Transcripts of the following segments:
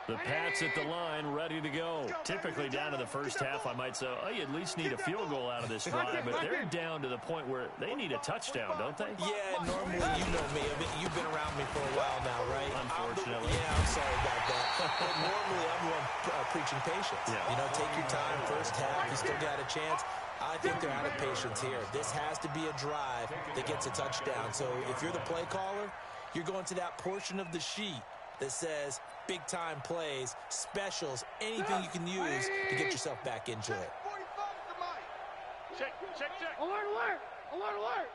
The Pats at the line, ready to go. Typically down to the first half, I might say, oh, you at least need a field goal out of this drive, but they're down to the point where they need a touchdown, don't they? Yeah, normally, you know me. You've been around me for a while now, right? Unfortunately. I'm sorry about that. But normally, I'm the one preaching patience. Yeah. You know, take your time, first half, you still got a chance. I think they're out of patience here. This has to be a drive that gets a touchdown. So if you're the play caller, you're going to that portion of the sheet that says big-time plays, specials, anything you can use to get yourself back into it. Check. Alert, alert! Alert, alert!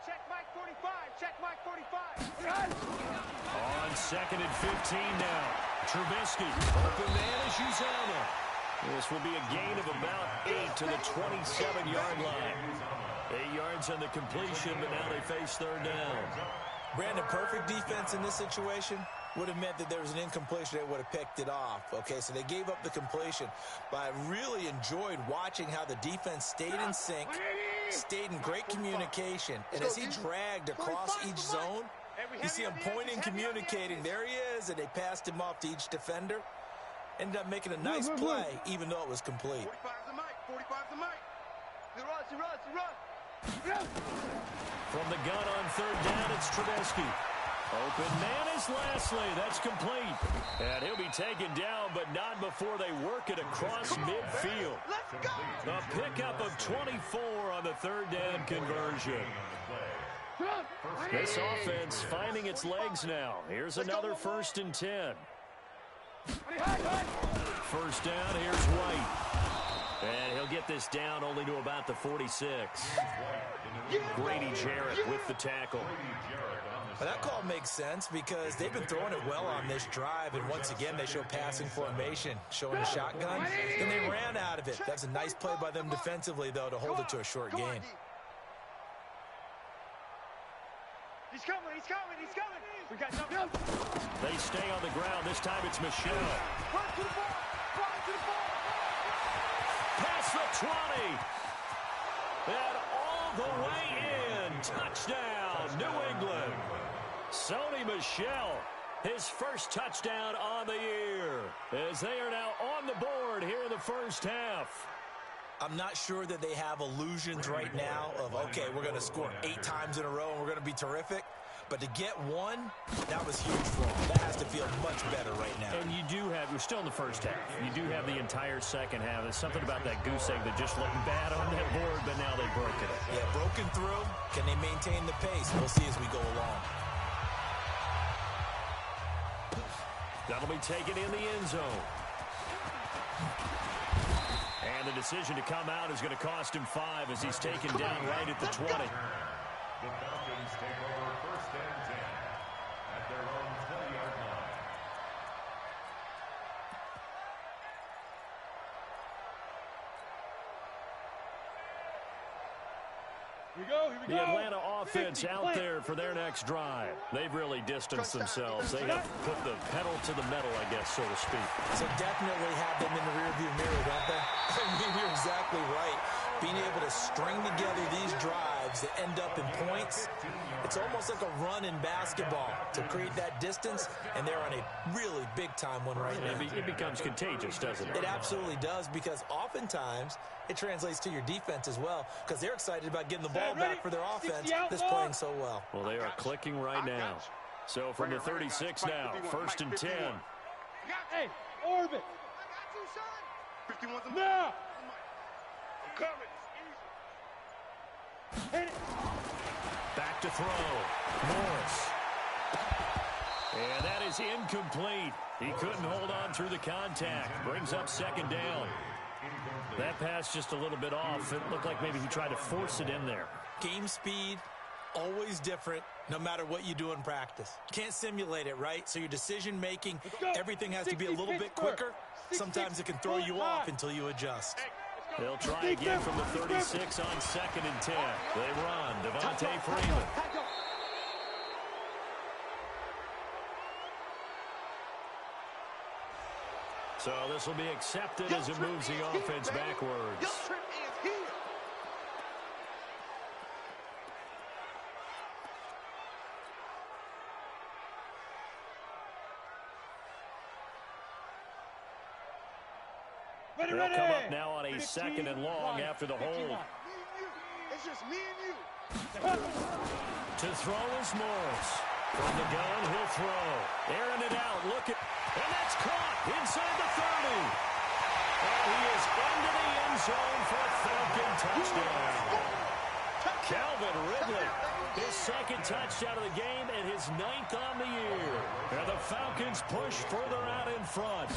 Check Mike 45. Check Mike 45. On 2nd and 15 now. Trubisky, open man is Uzama. This will be a gain of about 8 to the 27-yard line. 8 yards on the completion, but now they face third down. Brandon, perfect defense in this situation would have meant that there was an incompletion. They would have picked it off. Okay, so they gave up the completion. But I really enjoyed watching how the defense stayed in sync, stayed in great communication. And as he dragged across each zone, you see him pointing, communicating. There he is, and they passed him off to each defender. Ended up making a nice play, even though it was complete. 45's the mic. 45's the mic. He runs. From the gun on third down, it's Trubisky. Open man is Lashley. That's complete. And he'll be taken down, but not before they work it across midfield. Let's go. A pickup of 24 on the third down conversion. This offense finding its legs now. Here's another 1st and 10. First down, here's White. And he'll get this down only to about the 46. Grady Jarrett with the tackle. Well, that call makes sense because they've been throwing it well on this drive, and once again they show passing formation, showing a shotgun. Then they ran out of it. That's a nice play by them defensively, though, to hold it to a short gain. He's coming. We got nothing. They stay on the ground. This time it's Michelle. Run to the ball. Past the 20. And all the way in. Touchdown, New England. Sony Michel, his first touchdown on the year, as they are now on the board here in the first half. I'm not sure that they have illusions right now of, okay, we're going to score 8 times in a row and we're going to be terrific. But to get one, that was huge for them. That has to feel much better right now. And you do have, we're still in the first half. You do have the entire second half. There's something about that goose egg that just looked bad on that board, but now they've broken it. Yeah, broken through. Can they maintain the pace? We'll see as we go along. That'll be taken in the end zone. And the decision to come out is going to cost him 5 as he's taken down right at the 20. The Falcons take over 1st and 10 at their own 20-yard line. Here we go. The Atlanta offense out there for their next drive. They've really distanced themselves. They have put the pedal to the metal, I guess, so to speak. So definitely have them in the rearview mirror, don't they? I mean, you're exactly right. Being able to string together these drives that end up in points, it's almost like a run in basketball to create that distance, and they're on a really big-time one right now. It becomes contagious, doesn't it? It absolutely does, because oftentimes it translates to your defense as well, because they're excited about getting the ball back for their offense that's playing so well. Well, they are clicking right now. So from the 36 now, 1st and 10. Hey, orbit. I got you, son. 51's a Now. I'm coming. Hit it. Back to throw. Morris. And that is incomplete. He couldn't hold on through the contact. Brings up 2nd down. That pass just a little bit off. It looked like maybe he tried to force it in there. Game speed, always different, no matter what you do in practice. Can't simulate it, right? So your decision-making, everything has to be a little bit quicker. Sometimes it can throw you off until you adjust. They'll try again from the 36 on 2nd and 10. They run. Devontae Freeman. So this will be accepted as it moves the offense backwards. They'll come up now on a 2nd and long after the hold. It's just me and you. To throw is Morris. From the gun, he'll throw. Airing it out. And that's caught inside the 30. And he is into the end zone for a Falcon touchdown. Calvin Ridley, his 2nd touchdown of the game and his 9th on the year. And the Falcons push further out in front.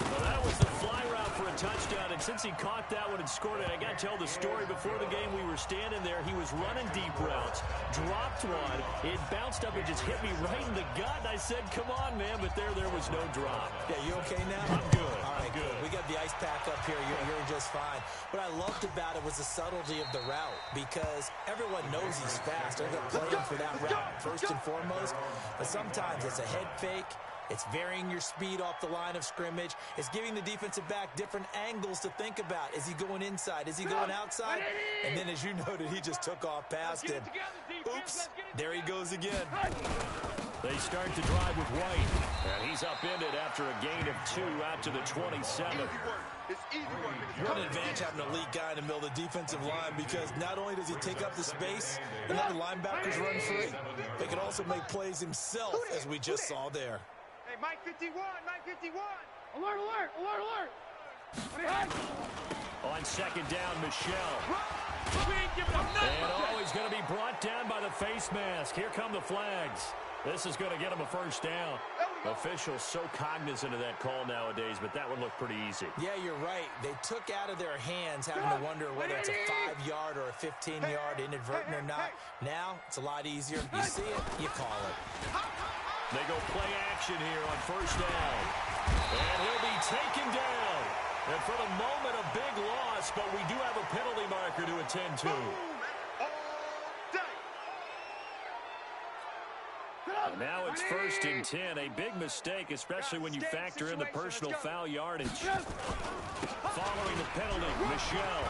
Well, that was the fly route for a touchdown, and since he caught that one and scored it, I got to tell the story. Before the game, we were standing there. He was running deep routes, dropped one. It bounced up and just hit me right in the gut. I said, come on, man, but there was no drop. Yeah, you okay now? I'm good. All right, good. We got the ice pack up here. You're just fine. What I loved about it was the subtlety of the route, because everyone knows he's fast. They're going to play him for that route first and foremost. But sometimes it's a head fake. It's varying your speed off the line of scrimmage. It's giving the defensive back different angles to think about. Is he going inside? Is he going outside? And then, as you noted, he just took off past him. Oops, there he goes again. They start to drive with White, and he's upended after a gain of 2 out to the 27. It's easy work. One advantage having an elite guy in the middle of the defensive line, because not only does he take up the space and other linebackers run free, they can also make plays himself, as we just saw there. Hey, Mike 51, Mike 51. Alert, alert, alert, alert. What do you have? On 2nd down, Michelle. We ain't giving up nothing. And he's going to be brought down by the face mask. Here come the flags. This is going to get him a first down. Officials so cognizant of that call nowadays, but that one looked pretty easy. Yeah, you're right. They took out of their hands having to wonder whether it's a 5-yard or a 15-yard inadvertent or not. Now, it's a lot easier. You see it, you call it. They go play action here on 1st down. And he'll be taken down. And for the moment, a big loss, but we do have a penalty marker to attend to. And now it's 1st and 10. A big mistake, especially when you factor in the personal foul yardage. Following the penalty, Michelle.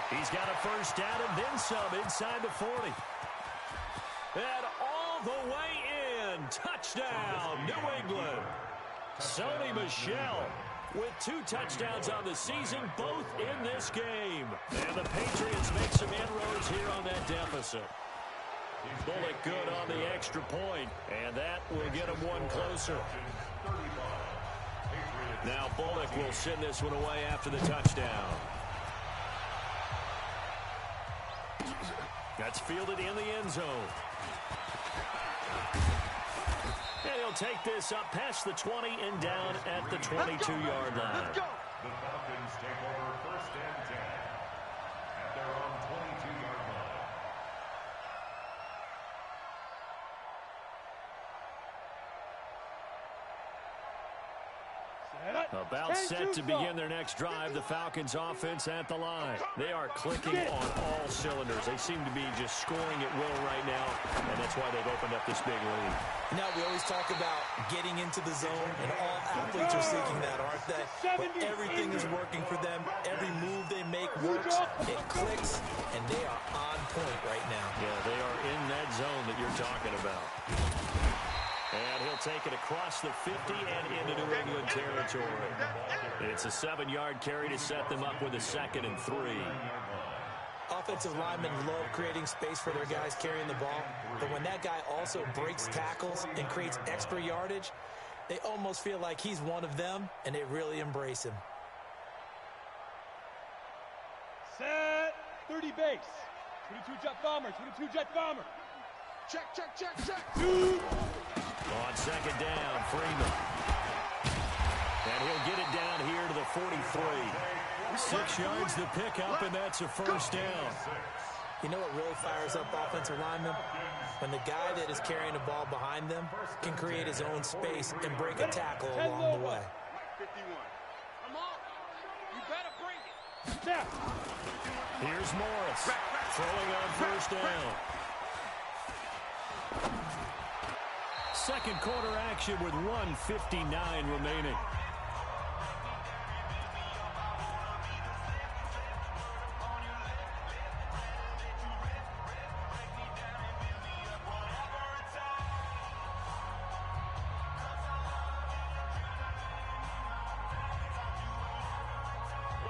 He's got a 1st down and then some inside the 40. And all the way in. Touchdown, New England. Sony Michel with 2 touchdowns on the season, both in this game. And the Patriots make some inroads here on that deficit. Bullock good on the extra point, and that will get him one closer. Now Bullock will send this one away after the touchdown. That's fielded in the end zone. And he'll take this up past the 20 and down at the 22-yard line. The Falcons take over 1st and 10 at their own 22-yard line. About set to begin their next drive, the Falcons offense at the line. They are clicking on all cylinders. They seem to be just scoring at will right now, and that's why they've opened up this big lead. Now, we always talk about getting into the zone, and all athletes are seeking that, aren't they? But everything is working for them. Every move they make works, it clicks, and they are on point right now. Yeah, they are in that zone that you're talking about. And he'll take it across the 50 and into New England territory. It's a 7-yard carry to set them up with a 2nd and 3. Offensive linemen love creating space for their guys carrying the ball, but when that guy also breaks tackles and creates extra yardage, they almost feel like he's one of them, and they really embrace him. Set 30 base. 22 jet bomber, 22 jet bomber. Check, check, check, check. 2. On 2nd down, Freeman. And he'll get it down here to the 43. 6 yards to pick up, and that's a 1st down. You know what really fires up offensive linemen? When the guy that is carrying the ball behind them can create his own space and break a tackle along the way. 51. Come on. You better bring it. Snap. Here's Morris throwing on 1st down. 2nd quarter action with 1:59 remaining.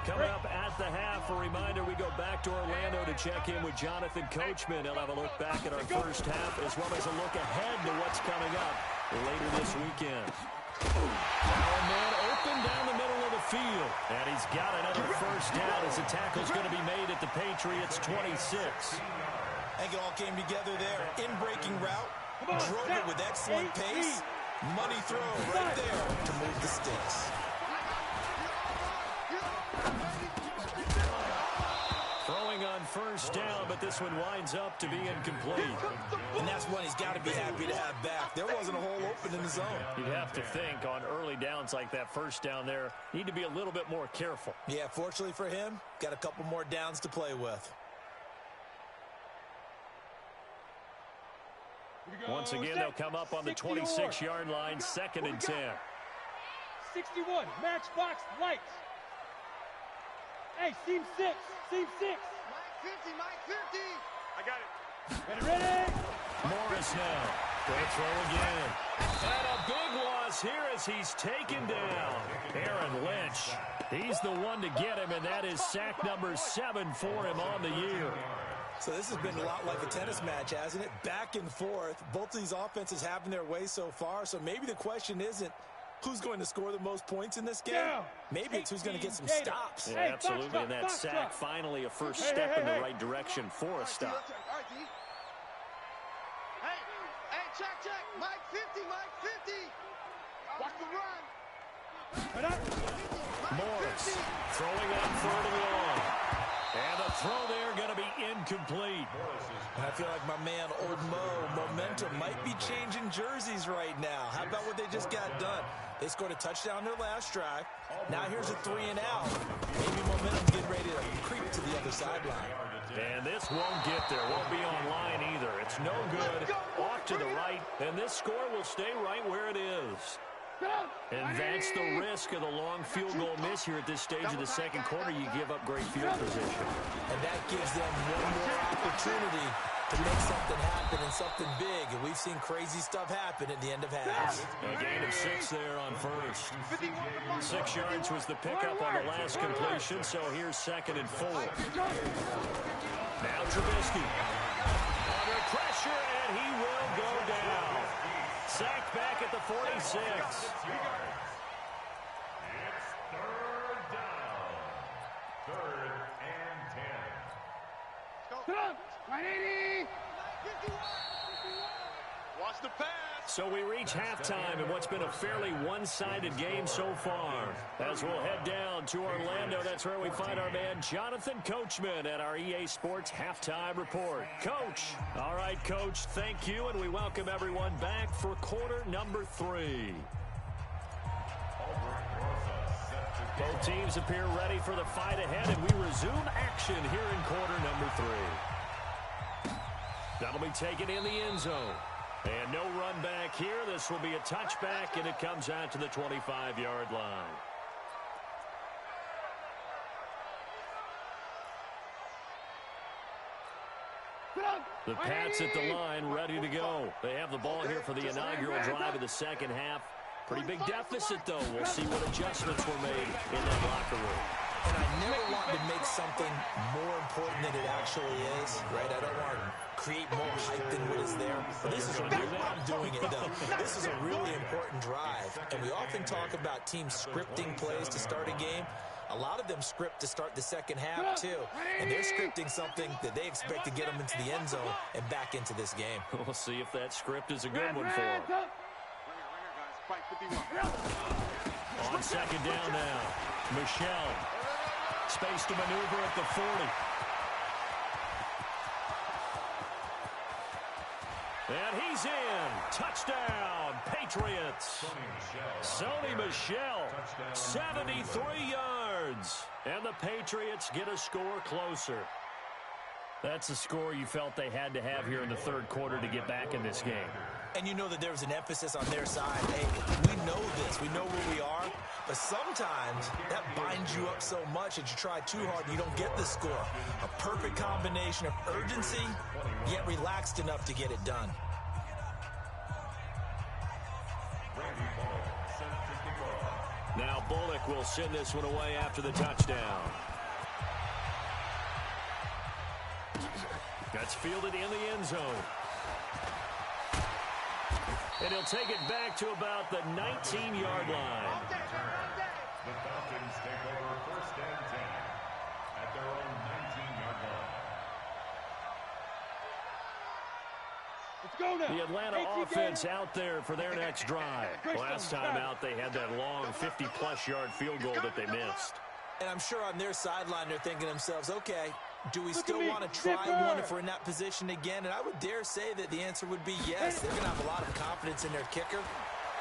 Coming up at the half, a reminder we go back to Orlando to check in with Jonathan Coachman. He'll have a look back at our first half as well as a look ahead to what's coming up later this weekend. Now a man open down the middle of the field. And he's got another first down as the tackle's going to be made at the Patriots' 26. I think it all came together there. In-breaking route, drove it with excellent pace. Money throw right there to move the sticks. Throwing on first down, but this one winds up to be incomplete. And that's one he's got to be happy to have back. There wasn't a hole open in the zone. You'd have to think on early downs like that first down there, need to be a little bit more careful. Yeah, fortunately for him, got a couple more downs to play with. Once again, they'll come up on the 26-yard line, 2nd and 10. 61, matchbox lights. Hey, seam 6, seam 6. Mike 50. I got it. Ready? Morris now. Good throw again. And a big loss here as he's taken down. Aaron Lynch. He's the one to get him, and that is sack number 7 for him on the year. So this has been a lot like a tennis match, hasn't it? Back and forth. Both of these offenses having their way so far. So maybe the question isn't who's going to score the most points in this game. Maybe it's who's going to get some stops. Yeah, absolutely. And that sack, finally a first step in the right direction for a stop. Hey, check. Mike 50. Watch the run. Morris throwing on 3rd and long. And the throw there going to be incomplete. And I feel like my man, Old Mo, momentum might be changing jerseys right now. How about what they just got done? They scored a touchdown their last drive. Now here's a 3 and out. Maybe momentum's getting ready to creep to the other sideline. And this won't get there. Won't be online either. It's no good. Off to the right. And this score will stay right where it is. And that's the risk of the long field goal miss here at this stage of the second quarter. You give up great field position. And that gives them one more opportunity to make something happen and something big. And we've seen crazy stuff happen at the end of halves. A gain of 6 there on first. 6 yards was the pickup on the last completion, so here's 2nd and 4. Now Trubisky. Under pressure, and he will go down. Sacked back at the 46. It's 3rd down. 3rd and 10. Come on. 180. Watch the pass. So we reach halftime in what's been a fairly one-sided game so far. As we'll head down to Orlando, that's where we find our man Jonathan Coachman at our EA Sports Halftime Report. Coach. All right, Coach, thank you, and we welcome everyone back for quarter number 3. Both teams appear ready for the fight ahead, and we resume action here in quarter number 3. That'll be taken in the end zone. And no run back here. This will be a touchback, and it comes out to the 25-yard line. The Pats at the line, ready to go. They have the ball here for the inaugural drive of the second half. Pretty big deficit, though. We'll see what adjustments were made in that locker room. And I never want to make something more important than it actually is, right? I don't want to create more hype than what is there. But this is I'm doing it, though. This is a really important drive. And we often talk about teams scripting plays to start a game. A lot of them script to start the second half, too. And they're scripting something that they expect to get them into the end zone and back into this game. We'll see if that script is a good one for them. On second down now, Michelle. Space to maneuver at the 40. And he's in. Touchdown, Patriots. Sony Michel, 73 yards. And the Patriots get a score closer. That's a score you felt they had to have here in the third quarter to get back in this game. And you know that there's an emphasis on their side. Hey, we know this. We know where we are. But sometimes that binds you up so much that you try too hard and you don't get the score. A perfect combination of urgency, yet relaxed enough to get it done. Now Bullock will send this one away after the touchdown. That's fielded in the end zone. And he'll take it back to about the 19-yard line. The Falcons take over first and 10 at their own 19-yard line. Let's go now. The Atlanta offense out there for their next drive. Last time out, they had that long 50-plus yard field goal that they missed. And I'm sure on their sideline they're thinking to themselves, okay, do we still want to try one if we're in that position again? And I would dare say that the answer would be yes. They're going to have a lot of confidence in their kicker.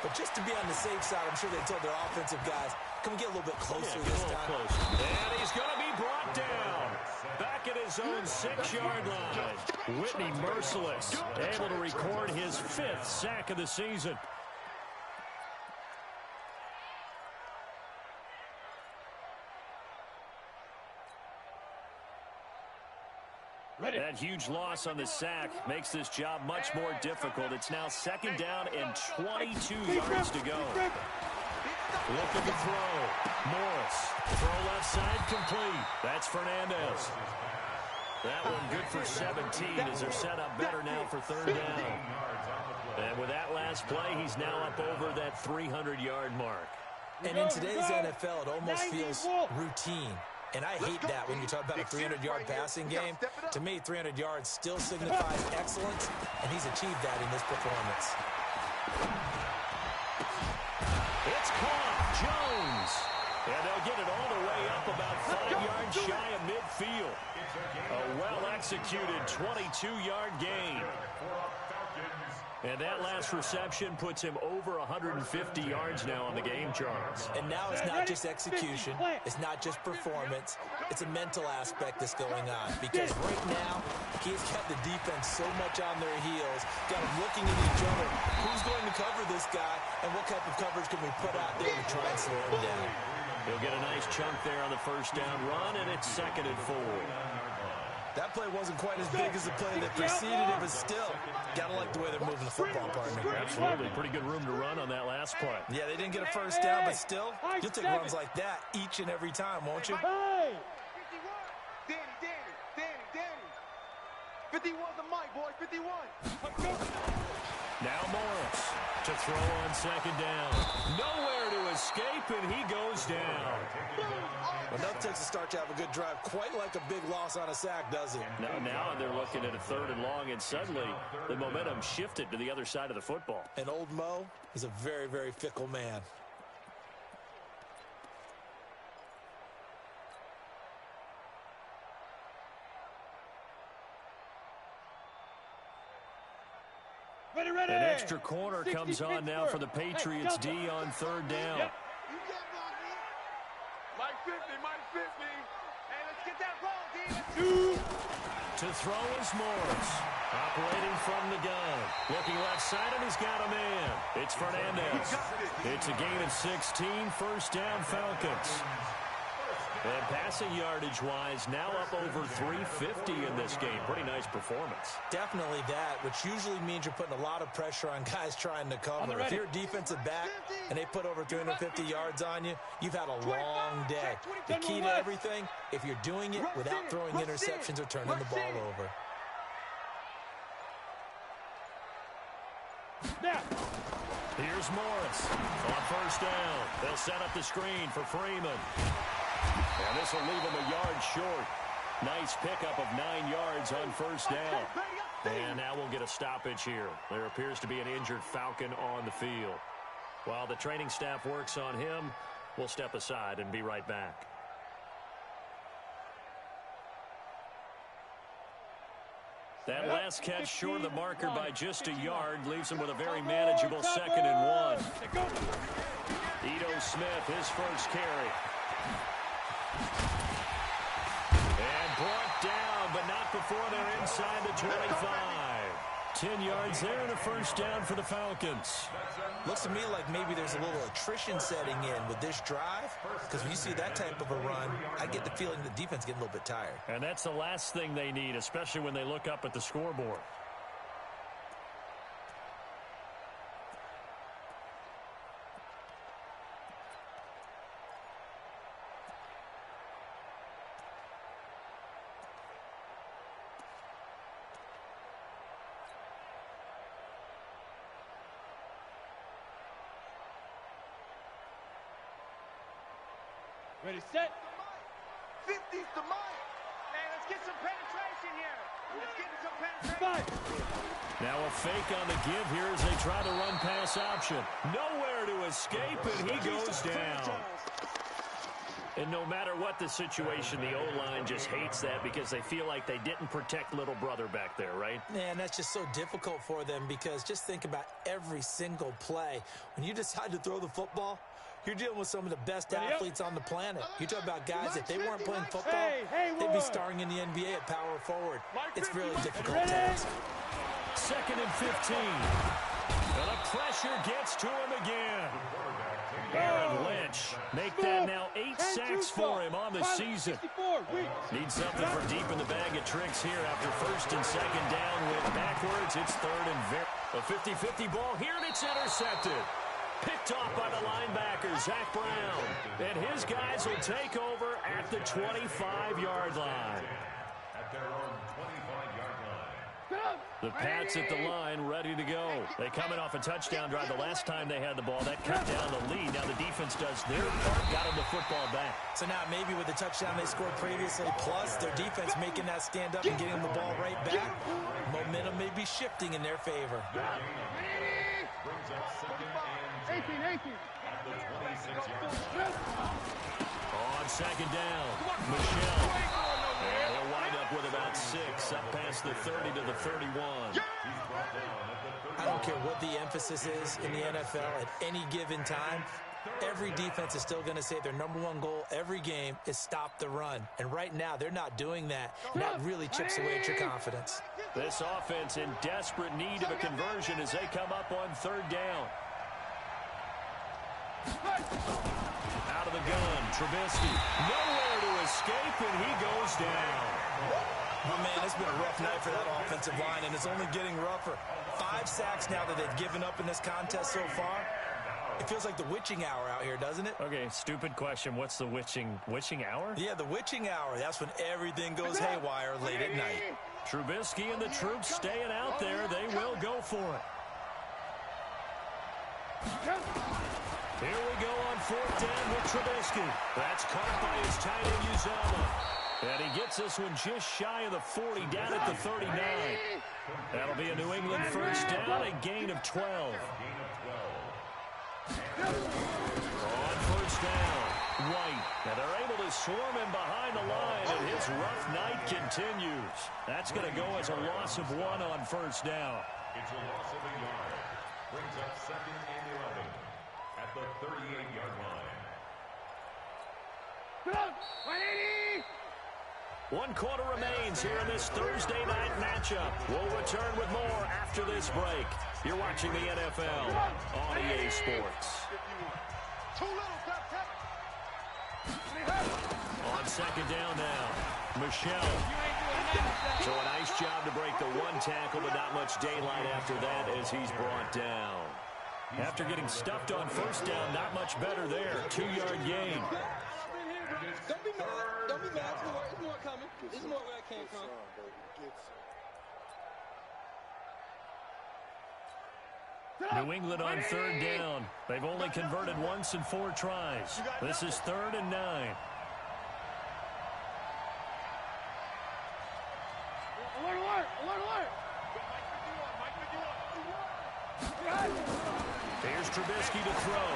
But just to be on the safe side, I'm sure they told their offensive guys, can we get a little bit closer this time? Closer. And he's going to be brought down. Back at his own 6-yard line. Whitney merciless, able to record his 5th sack of the season. That huge loss on the sack makes this job much more difficult. It's now 2nd down and 22 yards to go. Looking to throw. Morris. Throw left side complete. That's Fernandez. That one good for 17 as they're set up better now for 3rd down. And with that last play, he's now up over that 300-yard mark. And in today's NFL, it almost feels routine. And I hate that when you talk about a 300-yard passing game. To me, 300 yards still signifies excellence, and he's achieved that in this performance. It's caught. Jones. And they'll get it all the way up about 5 yards shy of midfield. A well-executed 22-yard gain. And that last reception puts him over 150 yards now on the game charts. And now it's not just execution. It's not just performance. It's a mental aspect that's going on. Because right now, he's kept the defense so much on their heels, got them looking at each other. Who's going to cover this guy, and what type of coverage can we put out there to try and slow him down? He'll get a nice chunk there on the 1st down run, and it's 2nd and 4. That play wasn't quite as big as the play that preceded it, but still, gotta like the way they're moving the football, partner. Absolutely. Pretty good room to run on that last play. Yeah, they didn't get a 1st down, but still, you'll take runs like that each and every time, won't you? Hey! 51's the mic, boys. 51. Now Morris to throw on 2nd down. Nowhere to escape, and he goes down. Enough takes to start to have a good drive. Quite like a big loss on a sack, does it? Now they're looking at a 3rd and long, and suddenly the momentum shifted to the other side of the football. And old Mo is a very, very fickle man. An extra corner comes on now for the Patriots D on 3rd down. Mike 50, Mike 50. Hey, let's get that ball, D. To throw is Morris. Operating from the gun. Looking left side, and he's got a man. It's Fernandez. It's a gain of 16, 1st down Falcons. And passing yardage-wise, now up over 350 in this game. Pretty nice performance. Definitely that, which usually means you're putting a lot of pressure on guys trying to cover. If you're a defensive back and they put over 350 yards on you, you've had a long day. The key to everything, if you're doing it without throwing interceptions or turning the ball over. Here's Morris on 1st down. They'll set up the screen for Freeman. And this will leave him a yard short. Nice pickup of 9 yards on 1st down. And now we'll get a stoppage here. There appears to be an injured Falcon on the field. While the training staff works on him, we'll step aside and be right back. That last catch short of the marker by just a yard leaves him with a very manageable 2nd and 1. Ito Smith, his first carry. And brought down, but not before they're inside the 25. 10 yards there and a 1st down for the Falcons. Looks to me like maybe there's a little attrition setting in with this drive, because when you see that type of a run, I get the feeling the defense getting a little bit tired. And that's the last thing they need, especially when they look up at the scoreboard. Ready, set. 50's the mic. Man, let's get some penetration here. Let's get some penetration. 5. Now a fake on the give here as they try the run pass option. Nowhere to escape, and he goes down. And no matter what the situation, the O-line just hates that because they feel like they didn't protect little brother back there, right? Man, that's just so difficult for them because just think about every single play. When you decide to throw the football, you're dealing with some of the best athletes on the planet. You talk about guys, if they weren't playing football, they'd be starring in the NBA at power forward. It's really a difficult task. 2nd and 15. And the pressure gets to him again. Aaron Lynch make that now 8 sacks for him on the season. Needs something from deep in the bag of tricks here after 1st and 2nd down. Went backwards. It's 3rd and a 50-50 ball here, and it's intercepted. Picked off by the linebacker, Zach Brown. And his guys will take over at the 25-yard line. At their own 25-yard line. The Pats at the line, ready to go. They coming off a touchdown drive the last time they had the ball. That cut down the lead. Now the defense does their part, got them the football back. So now maybe with the touchdown they scored previously, plus their defense making that stand up and getting them the ball right back, momentum may be shifting in their favor. Brings up 2nd and 10 at the 26-yard line. On 2nd down, Michelle. And he'll wind up with about 6, up past the 30 to the 31. I don't care what the emphasis is in the NFL at any given time. Every defense is still going to say their #1 goal every game is stop the run. And right now, they're not doing that. And that really chips away at your confidence. This offense in desperate need of a conversion as they come up on 3rd down. Out of the gun, Trubisky. Nowhere to escape, and he goes down. But, man, it's been a rough night for that offensive line, and it's only getting rougher. 5 sacks now that they've given up in this contest so far. It feels like the witching hour out here, doesn't it? Okay, stupid question. What's the witching hour? Yeah, the witching hour. That's when everything goes haywire late at night. Trubisky and the troops staying out there. They will go for it. Here we go on 4th down with Trubisky. That's caught by his tight end, Uzomah. And he gets this one just shy of the 40, down at the 39. That'll be a New England 1st down, a gain of 12. On 1st down, White. Now they're able to swarm him behind the line, and his rough night continues. That's going to go as a loss of 1 on 1st down. It's a loss of a yard. Brings up 2nd and 11 at the 38-yard line. 1 quarter remains here in this Thursday night matchup. We'll return with more after this break. You're watching the NFL on EA Sports. On 2nd down now, Michelle. So a nice job to break the 1 tackle, but not much daylight after that as he's brought down. After getting stuffed on 1st down, not much better there. 2-yard gain. Don't be mad. Don't be mad. There's more coming. There's more where I came from. New England on 3rd down. They've only converted once in 4 tries. This is 3rd and 9. Alert, alert, alert, alert. Here's Trubisky to throw.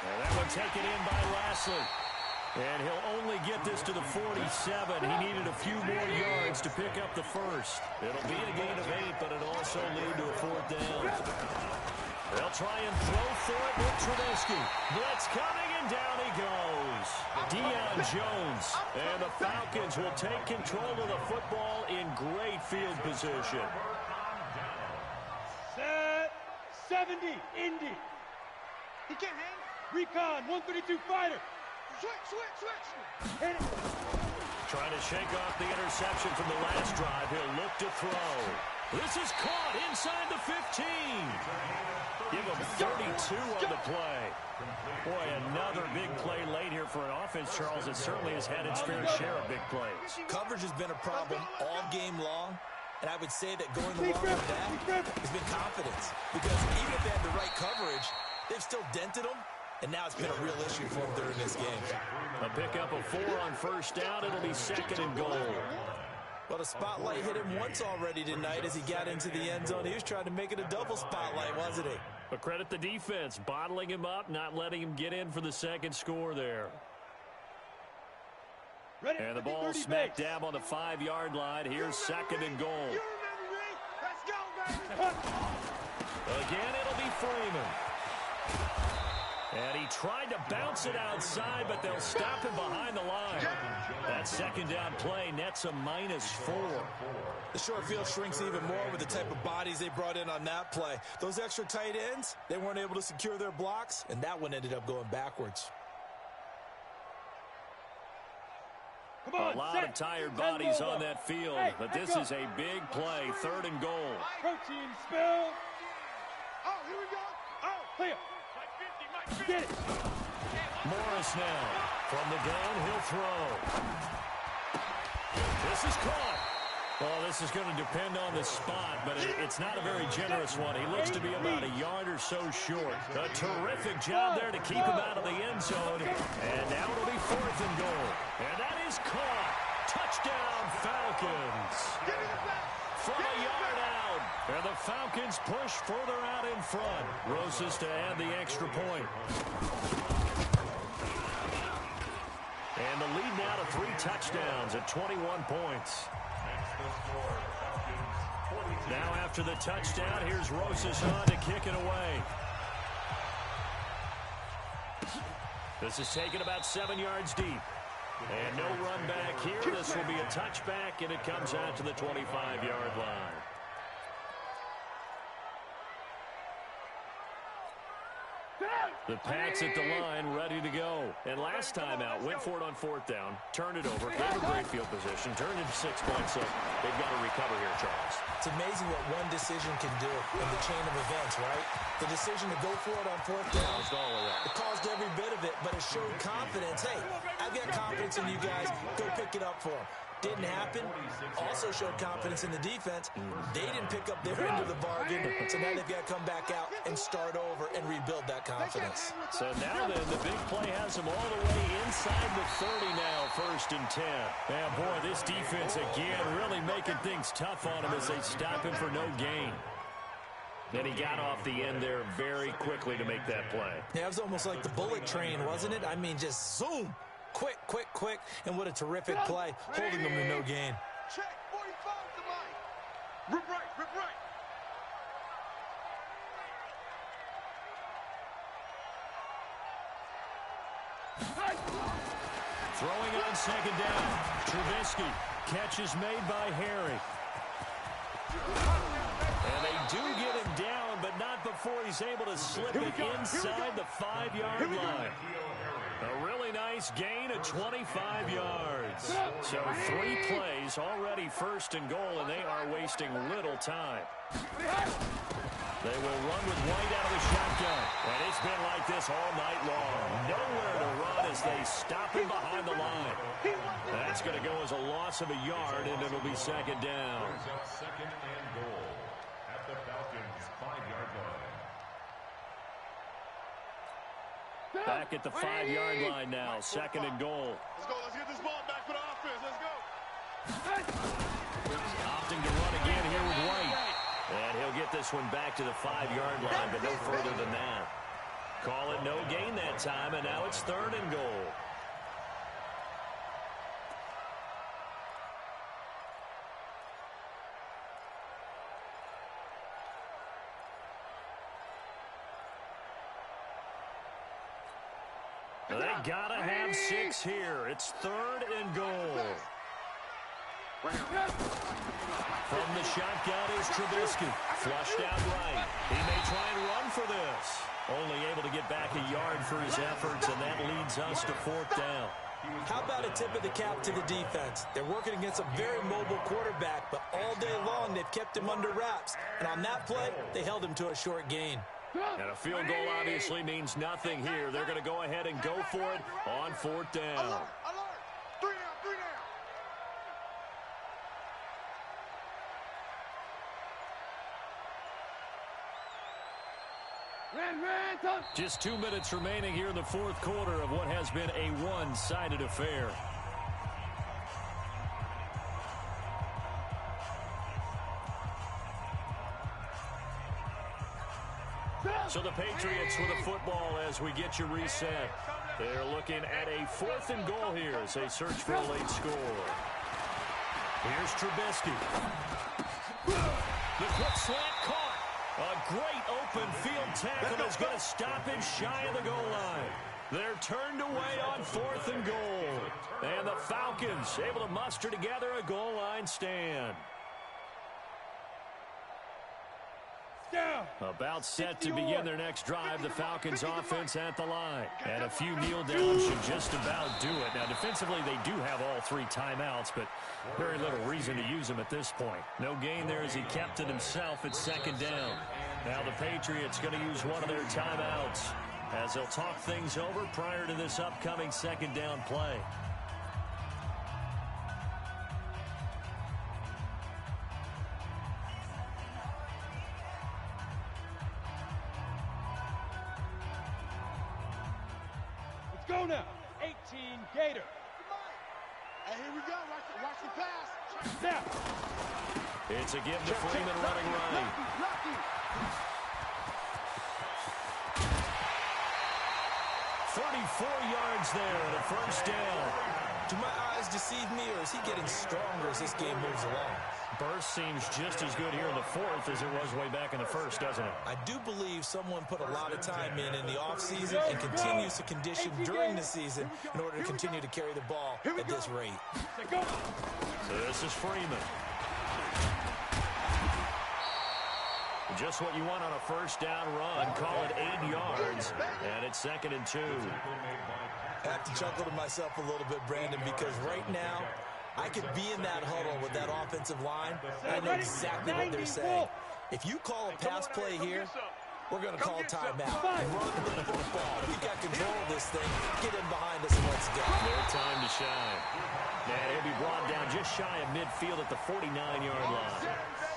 And that one taken in by Lashley. And he'll only get this to the 47. He needed a few more yards to pick up the 1st. It'll be a gain of 8, but it'll also lead to a 4th down. They'll try and throw for it with Trubisky. Blitz coming, and down he goes. Deion Jones. And the Falcons will take control of the football in great field position. Set. 70. Indy. He can't hang. Recon. 132 fighter. Switch. Hit it. Trying to shake off the interception from the last drive. He'll look to throw. This is caught inside the 15. Give him 32 on the play. Boy, another big play late here for an offense, Charles, that certainly has had its fair share of big plays. Coverage has been a problem all game long. And I would say that going along with that has been confidence. Because even if they had the right coverage, they've still dented them and now it's been a real issue for him during this game. A pickup of 4 on first down. It'll be 2nd and goal. Well, the spotlight hit him once already tonight as he got into the end zone. He was trying to make it a double spotlight, wasn't he? But credit the defense, bottling him up, not letting him get in for the second score there. Ready, And the ball smack dab on the 5-yard line. Here's 2nd and goal. You remember me? Let's go, baby. Again, it'll be Freeman. And he tried to bounce it outside, but they'll stop him behind the line. That second down play nets a -4. The short field shrinks even more with the type of bodies they brought in on that play. Those extra tight ends, they weren't able to secure their blocks, and that one ended up going backwards. Come on, A lot of tired bodies on that field, but this is a big play, 3rd and goal. Protein spill. Oh, here we go. Oh, Clear. Get it. Morris now. From the gun, he'll throw. This is caught. Well, this is going to depend on the spot, but it's not a very generous one. He looks to be about a yard or so short. A terrific job there to keep him out of the end zone. And now it'll be 4th and goal. And that is caught. Touchdown, Falcons. From a yard out. And the Falcons push further out in front. Rosas to add the extra point. And the lead now to 3 touchdowns at 21 points. Now after the touchdown, here's Rosas on to kick it away. This is taken about 7 yards deep. And no run back here. This will be a touchback, and it comes out to the 25-yard line. The Pats at the line, ready to go. And last time out, went for it on 4th down, turned it over, gave a great field position, turned it 6 points, so they've got to recover here, Charles. It's amazing what one decision can do in the chain of events, right? The decision to go for it on 4th down, it caused every bit of it, but it showed confidence. Hey, I've got confidence in you guys. Go pick it up for them. Didn't happen. Also showed confidence in the defense. They didn't pick up their end of the bargain, so now they've got to come back out and start over and rebuild that confidence. So now then, the big play has them all the way inside the 30 now, 1st and 10. Man, boy, this defense again really making things tough on him as they stop him for no gain. And he got off the end there very quickly to make that play. Yeah, it was almost like the bullet train, wasn't it? I mean, just zoom. Quick, quick, quick. And what a terrific play, holding them to no gain. check. 45 to Mike. Rip right, rip right. Throwing on 2nd down. Trubisky. Catch is made by Harry. And they do get him down, but not before he's able to slip it inside the 5-yard line. A really nice gain of 25 yards. So 3 plays, already 1st and goal, and they are wasting little time. They will run with White out of the shotgun. And it's been like this all night long. Nowhere to run as they stop him behind the line. That's going to go as a loss of a yard, and it'll be 2nd down. 2nd and goal at the Falcons' 5-yard line. Back at the 5-yard line now, 2nd and goal. Let's go. Let's get this ball back for the offense. Let's go. Opting to run again here with White. And he'll get this one back to the 5-yard line, but no further than that. Call it no gain that time, and now it's 3rd and goal. They gotta have 6 here. It's 3rd and goal. From the shotgun is Trubisky. Flushed out right. He may try and run for this. Only able to get back a yard for his efforts, and that leads us to 4th down. How about a tip of the cap to the defense? They're working against a very mobile quarterback, but all day long they've kept him under wraps. And on that play, they held him to a short gain. And a field goal obviously means nothing here. They're going to go ahead and go for it on 4th down. Alert, alert. 3 down, 3 down. Just 2 minutes remaining here in the fourth quarter of what has been a one-sided affair. So the Patriots with a football as we get you reset. They're looking at a 4th and goal here as they search for a late score. Here's Trubisky. The quick slant caught. A great open field tackle is going to stop him shy of the goal line. They're turned away on 4th and goal. And the Falcons able to muster together a goal line stand. About set to begin their next drive, the Falcons offense at the line. And a few kneel downs should just about do it. Now, defensively, they do have all 3 timeouts, but very little reason to use them at this point. No gain there as he kept it himself at 2nd down. Now the Patriots going to use one of their timeouts as they'll talk things over prior to this upcoming 2nd down play. Go now. 18 Gator. Hey, here we go. Watch the pass. Now. It's a give to Freeman running right. 34 yards there and a 1st down. Do my eyes deceive me, or is he getting stronger as this game moves along? Burst seems just as good here in the 4th as it was way back in the 1st, doesn't it? I do believe someone put a lot of time in the offseason and continues to condition during the season in order to continue to carry the ball at this rate. So this is Freeman. Just what you want on a 1st down run. Call it 8 yards, and it's 2nd and 2. I have to chuckle to myself a little bit, Brandon, because right now I could be in that huddle with that offensive line. I know exactly what they're saying. If you call a pass play here, we're going to call timeout. Run the football. We got control of this thing. Get in behind us and let's go. No time to shine. And he'll be brought down just shy of midfield at the 49-yard line.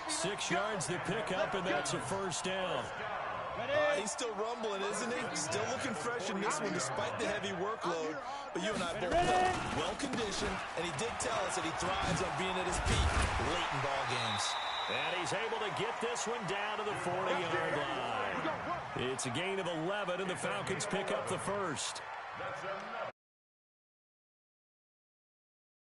6 yards to pick up, and that's a 1st down. He's still rumbling, isn't he? Still looking fresh in this one despite the heavy workload. But you and I both know, well-conditioned, and he did tell us that he thrives on being at his peak late in ball games. And he's able to get this one down to the 40-yard line. It's a gain of 11, and the Falcons pick up the 1st.